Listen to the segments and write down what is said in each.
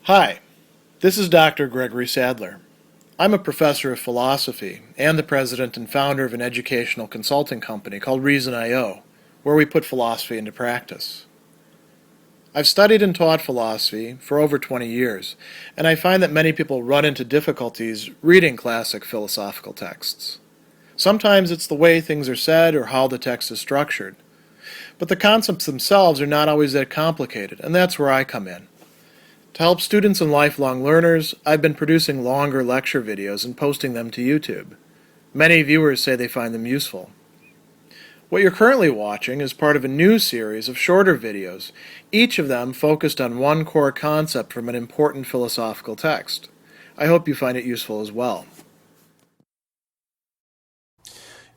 Hi, this is Dr. Gregory Sadler. I'm a professor of philosophy and the president and founder of an educational consulting company called Reason.io, where we put philosophy into practice. I've studied and taught philosophy for over 20 years, and I find that many people run into difficulties reading classic philosophical texts. Sometimes it's the way things are said or how the text is structured. But the concepts themselves are not always that complicated, and that's where I come in. To help students and lifelong learners, I've been producing longer lecture videos and posting them to YouTube. Many viewers say they find them useful. What you're currently watching is part of a new series of shorter videos, each of them focused on one core concept from an important philosophical text. I hope you find it useful as well.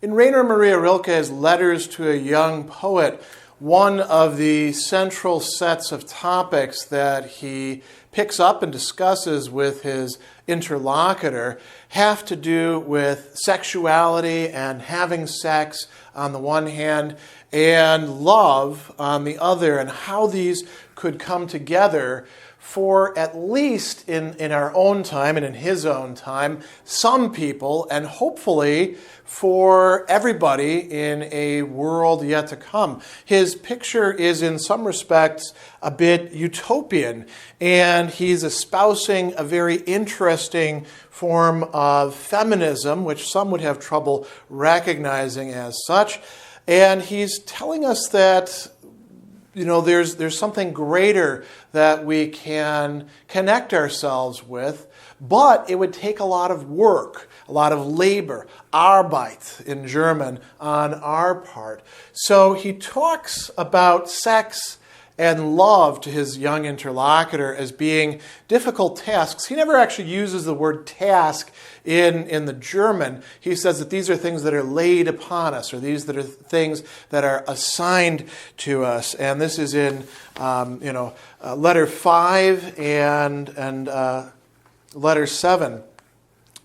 In Rainer Maria Rilke's Letters to a Young Poet, one of the central sets of topics that he picks up and discusses with his interlocutor have to do with sexuality and having sex on the one hand and love on the other, and how these could come together for, at least in our own time and in his own time, some people, and hopefully for everybody in a world yet to come. His picture is in some respects a bit utopian, and he's espousing a very interesting form of feminism, which some would have trouble recognizing as such. And he's telling us that there's something greater that we can connect ourselves with, but it would take a lot of work, a lot of labor, Arbeit in German, on our part. So he talks about sex and love to his young interlocutor as being difficult tasks. He never actually uses the word task in the German. He says that these are things that are laid upon us, or these that are things that are assigned to us. And this is in letter 5 and letter 7.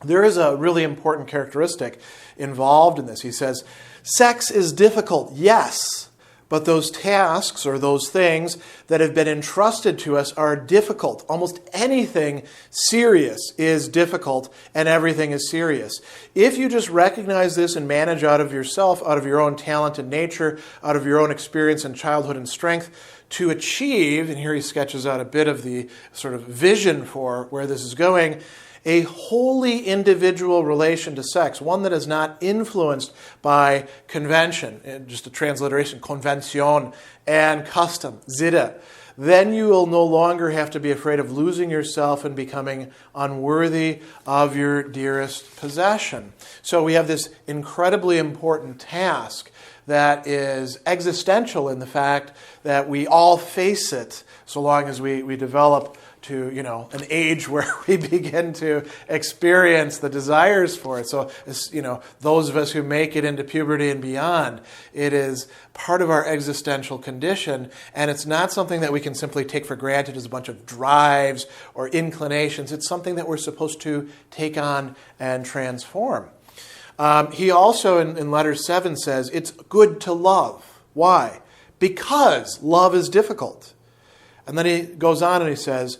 There is a really important characteristic involved in this. He says, sex is difficult, yes, but those tasks or those things that have been entrusted to us are difficult. Almost anything serious is difficult, and everything is serious. If you just recognize this and manage out of yourself, out of your own talent and nature, out of your own experience and childhood and strength, to achieve, and here he sketches out a bit of the sort of vision for where this is going, a wholly individual relation to sex, one that is not influenced by convention, just a transliteration, Konvention, and custom, Sitte, then you will no longer have to be afraid of losing yourself and becoming unworthy of your dearest possession. So we have this incredibly important task that is existential in the fact that we all face it so long as we develop to an age where we begin to experience the desires for it. So those of us who make it into puberty and beyond, it is part of our existential condition, and it's not something that we can simply take for granted as a bunch of drives or inclinations. It's something that we're supposed to take on and transform. He also in letter 7 says it's good to love. Why? Because love is difficult. And then he goes on and he says,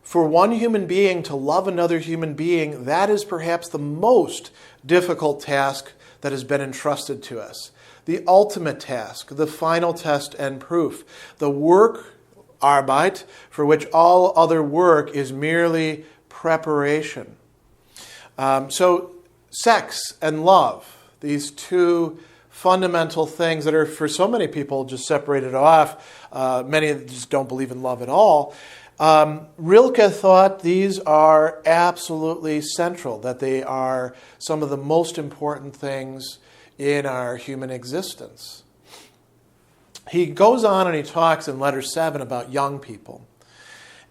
for one human being to love another human being, that is perhaps the most difficult task that has been entrusted to us. The ultimate task, the final test and proof. The work, Arbeit, for which all other work is merely preparation. So sex and love, these two fundamental things that are for so many people just separated off. Many just don't believe in love at all. Rilke thought these are absolutely central, that they are some of the most important things in our human existence. He goes on and he talks in letter 7 about young people.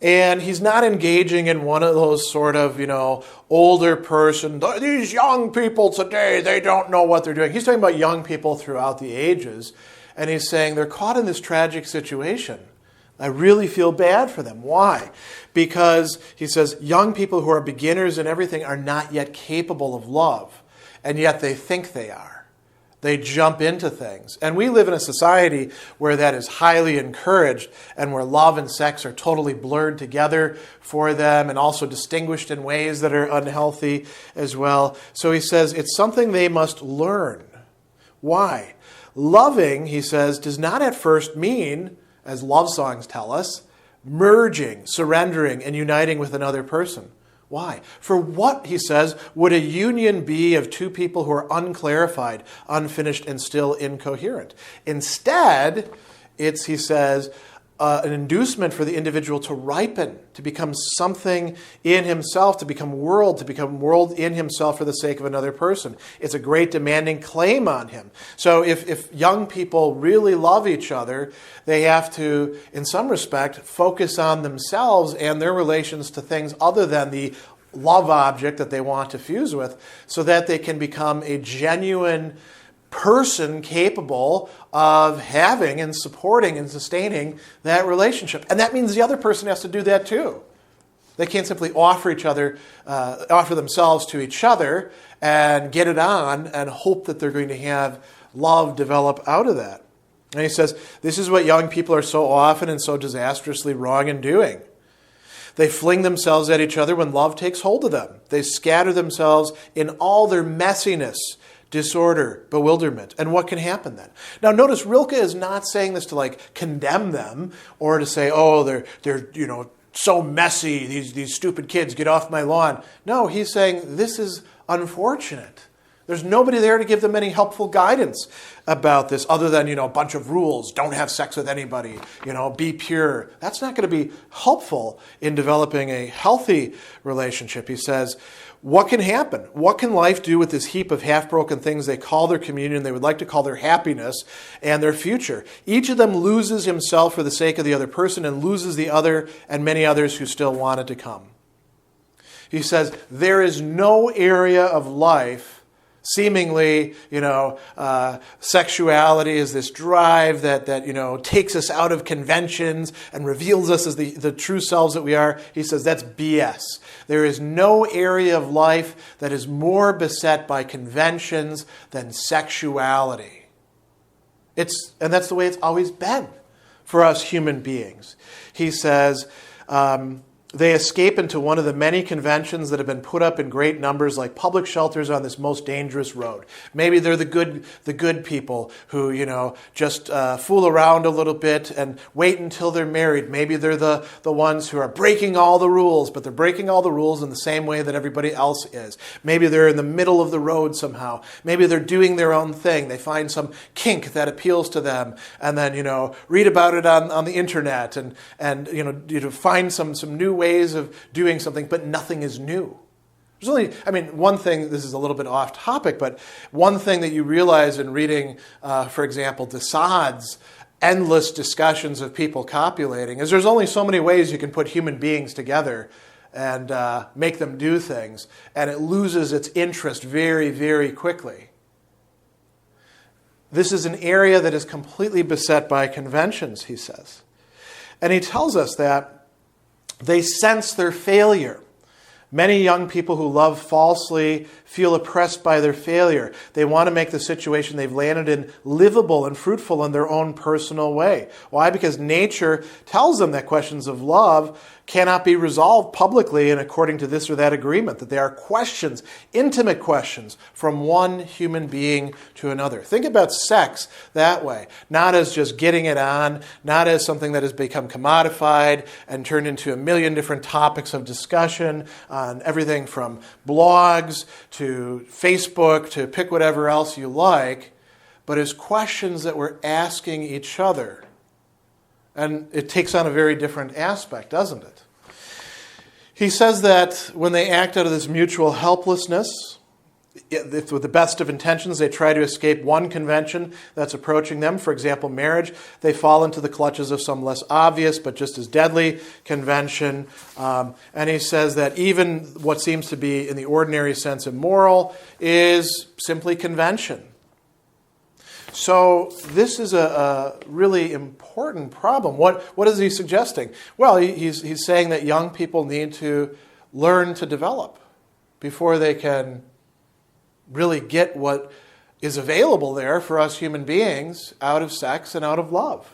And he's not engaging in one of those sort of, older person, these young people today, they don't know what they're doing. He's talking about young people throughout the ages. And he's saying they're caught in this tragic situation. I really feel bad for them. Why? Because, he says, young people who are beginners in everything are not yet capable of love, and yet they think they are. They jump into things. And we live in a society where that is highly encouraged and where love and sex are totally blurred together for them and also distinguished in ways that are unhealthy as well. So he says it's something they must learn. Why? Loving, he says, does not at first mean, as love songs tell us, merging, surrendering, and uniting with another person. Why? For what, he says, would a union be of two people who are unclarified, unfinished, and still incoherent? Instead, it's, he says, an inducement for the individual to ripen, to become something in himself, to become world in himself for the sake of another person. It's a great demanding claim on him. So if young people really love each other, they have to, in some respect, focus on themselves and their relations to things other than the love object that they want to fuse with, so that they can become a genuine person capable of having and supporting and sustaining that relationship. And that means the other person has to do that too. They can't simply offer themselves to each other and get it on and hope that they're going to have love develop out of that. And he says, this is what young people are so often and so disastrously wrong in doing. They fling themselves at each other when love takes hold of them. They scatter themselves in all their messiness, disorder, bewilderment. And what can happen then? Now notice Rilke is not saying this to condemn them or to say, oh, they're so messy, these stupid kids, get off my lawn. No, he's saying this is unfortunate. There's nobody there to give them any helpful guidance about this other than, a bunch of rules. Don't have sex with anybody. Be pure. That's not going to be helpful in developing a healthy relationship. He says, what can happen? What can life do with this heap of half-broken things they call their communion, they would like to call their happiness and their future? Each of them loses himself for the sake of the other person and loses the other and many others who still wanted to come. He says, there is no area of life seemingly, sexuality is this drive that takes us out of conventions and reveals us as the true selves that we are. He says that's BS. There is no area of life that is more beset by conventions than sexuality. And that's the way it's always been for us human beings. He says, they escape into one of the many conventions that have been put up in great numbers, like public shelters on this most dangerous road. Maybe they're the good people who, just fool around a little bit and wait until they're married. Maybe they're the ones who are breaking all the rules, but they're breaking all the rules in the same way that everybody else is. Maybe they're in the middle of the road somehow. Maybe they're doing their own thing. They find some kink that appeals to them and then, read about it on the internet and find some new ways of doing something, but nothing is new. There's only, one thing, this is a little bit off topic, but one thing that you realize in reading, for example, de Sade's endless discussions of people copulating is there's only so many ways you can put human beings together and make them do things, and it loses its interest very, very quickly. This is an area that is completely beset by conventions, he says. And he tells us that they sense their failure. Many young people who love falsely feel oppressed by their failure. They want to make the situation they've landed in livable and fruitful in their own personal way. Why? Because nature tells them that questions of love cannot be resolved publicly and according to this or that agreement, that they are questions, intimate questions from one human being to another. Think about sex that way, not as just getting it on, not as something that has become commodified and turned into a million different topics of discussion on everything from blogs to Facebook to pick whatever else you like, but as questions that we're asking each other. And it takes on a very different aspect, doesn't it? He says that when they act out of this mutual helplessness, if with the best of intentions they try to escape one convention that's approaching them, for example, marriage, they fall into the clutches of some less obvious but just as deadly convention. And he says that even what seems to be in the ordinary sense immoral is simply convention. So this is a really important problem. What is he suggesting? Well, he's saying that young people need to learn to develop before they can really get what is available there for us human beings out of sex and out of love.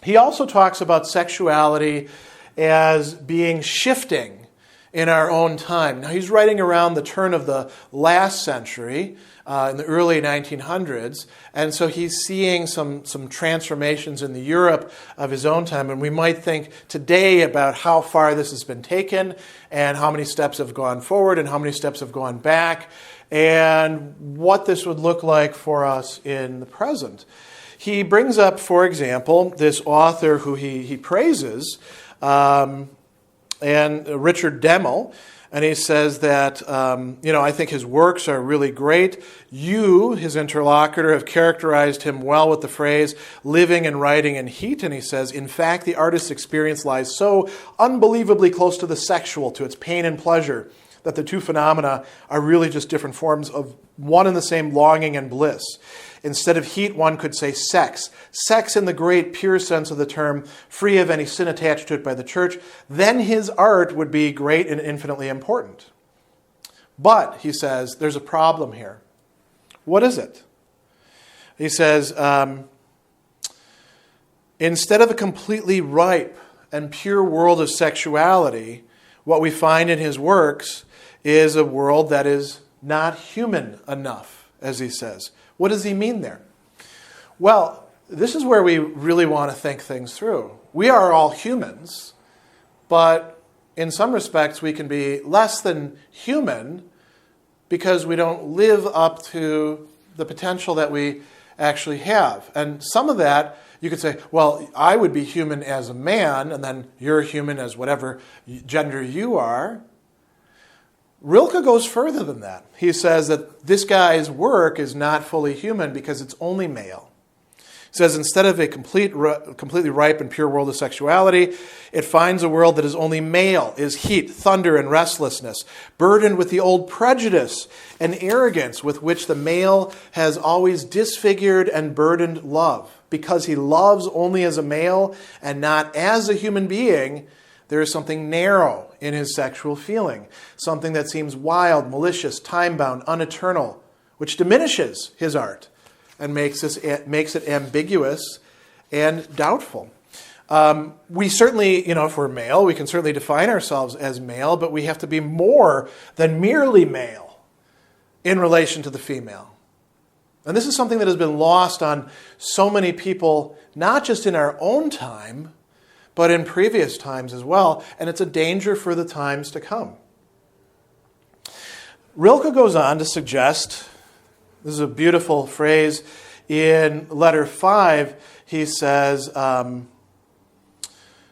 He also talks about sexuality as being shifting in our own time. Now, he's writing around the turn of the last century, in the early 1900s, and so he's seeing some transformations in the Europe of his own time, and we might think today about how far this has been taken and how many steps have gone forward and how many steps have gone back and what this would look like for us in the present. He brings up, for example, this author who he praises, and Richard Demel, and he says that, I think his works are really great. You, his interlocutor, have characterized him well with the phrase, living and writing in heat. And he says, in fact, the artist's experience lies so unbelievably close to the sexual, to its pain and pleasure, that the two phenomena are really just different forms of one and the same longing and bliss. Instead of heat, one could say sex. Sex in the great pure sense of the term, free of any sin attached to it by the church. Then his art would be great and infinitely important. But, he says, there's a problem here. What is it? He says, instead of a completely ripe and pure world of sexuality, what we find in his works is a world that is not human enough, as he says. What does he mean there? Well, this is where we really want to think things through. We are all humans, but in some respects we can be less than human because we don't live up to the potential that we actually have. And some of that, you could say, well, I would be human as a man, and then you're human as whatever gender you are. Rilke goes further than that. He says that this guy's work is not fully human because it's only male. He says instead of a completely ripe and pure world of sexuality, it finds a world that is only male, is heat, thunder, and restlessness, burdened with the old prejudice and arrogance with which the male has always disfigured and burdened love. Because he loves only as a male and not as a human being, there is something narrow in his sexual feeling, something that seems wild, malicious, time-bound, uneternal, which diminishes his art and makes it ambiguous and doubtful. We certainly, if we're male, we can certainly define ourselves as male, but we have to be more than merely male in relation to the female. And this is something that has been lost on so many people, not just in our own time, but in previous times as well, and it's a danger for the times to come. Rilke goes on to suggest, this is a beautiful phrase, in letter 5, he says,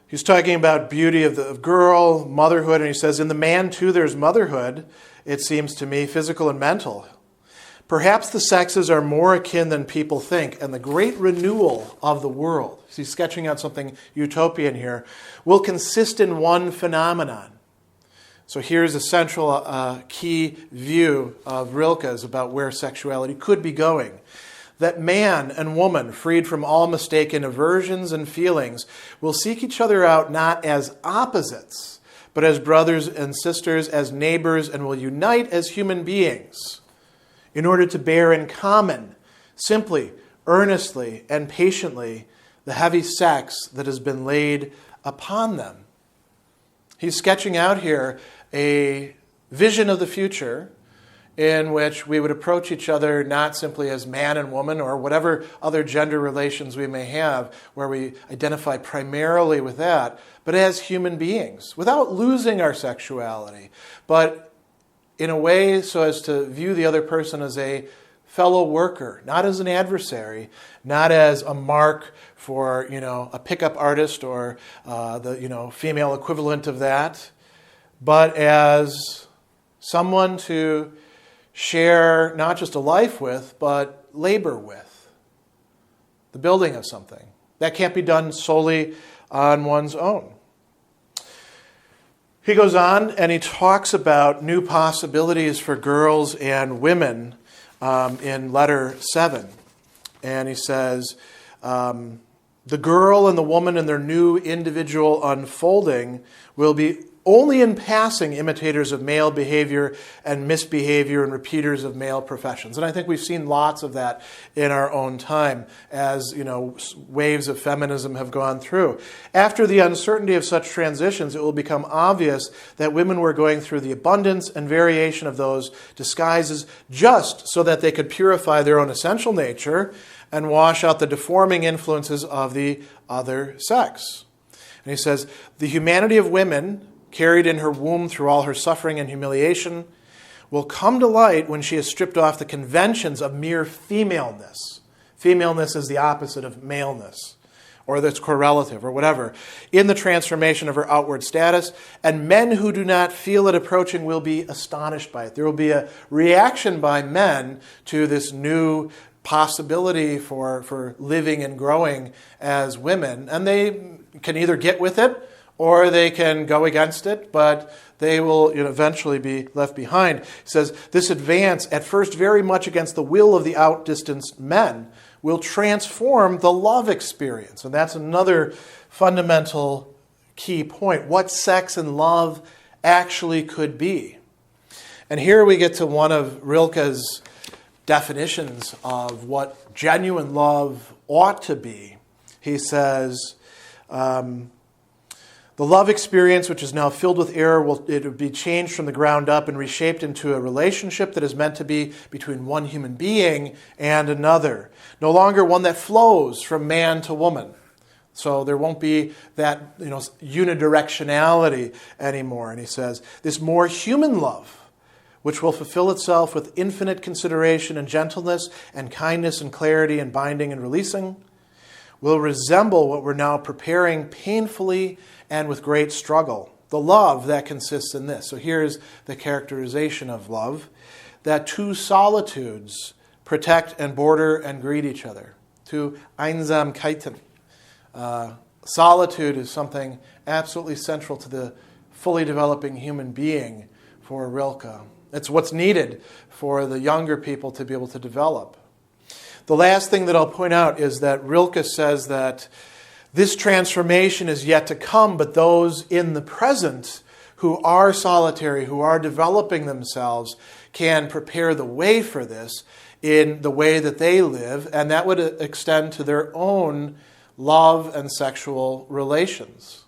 he's talking about beauty of girl, motherhood, and he says, in the man too there's motherhood, it seems to me, physical and mental. Perhaps the sexes are more akin than people think, and the great renewal of the world, he's sketching out something utopian here, will consist in one phenomenon. So here's a central key view of Rilke's about where sexuality could be going. That man and woman, freed from all mistaken aversions and feelings, will seek each other out not as opposites, but as brothers and sisters, as neighbors, and will unite as human beings, in order to bear in common, simply, earnestly, and patiently, the heavy sex that has been laid upon them. He's sketching out here a vision of the future in which we would approach each other not simply as man and woman or whatever other gender relations we may have, where we identify primarily with that, but as human beings, without losing our sexuality, but in a way so as to view the other person as a fellow worker, not as an adversary, not as a mark for, a pickup artist or the, female equivalent of that, but as someone to share not just a life with, but labor with, the building of something. That can't be done solely on one's own. He goes on and he talks about new possibilities for girls and women in letter 7. And he says, the girl and the woman in their new individual unfolding will be only in passing imitators of male behavior and misbehavior and repeaters of male professions. And I think we've seen lots of that in our own time as, waves of feminism have gone through. After the uncertainty of such transitions, it will become obvious that women were going through the abundance and variation of those disguises just so that they could purify their own essential nature and wash out the deforming influences of the other sex. And he says, the humanity of women, carried in her womb through all her suffering and humiliation, will come to light when she has stripped off the conventions of mere femaleness. Femaleness is the opposite of maleness, or its correlative, or whatever, in the transformation of her outward status. And men who do not feel it approaching will be astonished by it. There will be a reaction by men to this new possibility for living and growing as women. And they can either get with it or they can go against it, but they will eventually be left behind. He says, this advance, at first very much against the will of the outdistanced men, will transform the love experience. And that's another fundamental key point, what sex and love actually could be. And here we get to one of Rilke's definitions of what genuine love ought to be. He says, the love experience, which is now filled with error, will be changed from the ground up and reshaped into a relationship that is meant to be between one human being and another. No longer one that flows from man to woman. So there won't be that unidirectionality anymore. And he says, this more human love, which will fulfill itself with infinite consideration and gentleness and kindness and clarity and binding and releasing, will resemble what we're now preparing painfully and with great struggle. The love that consists in this. So here's the characterization of love, that two solitudes protect and border and greet each other. Two Einsamkeiten. Solitude is something absolutely central to the fully developing human being for Rilke. It's what's needed for the younger people to be able to develop. The last thing that I'll point out is that Rilke says that this transformation is yet to come, but those in the present who are solitary, who are developing themselves, can prepare the way for this in the way that they live, and that would extend to their own love and sexual relations.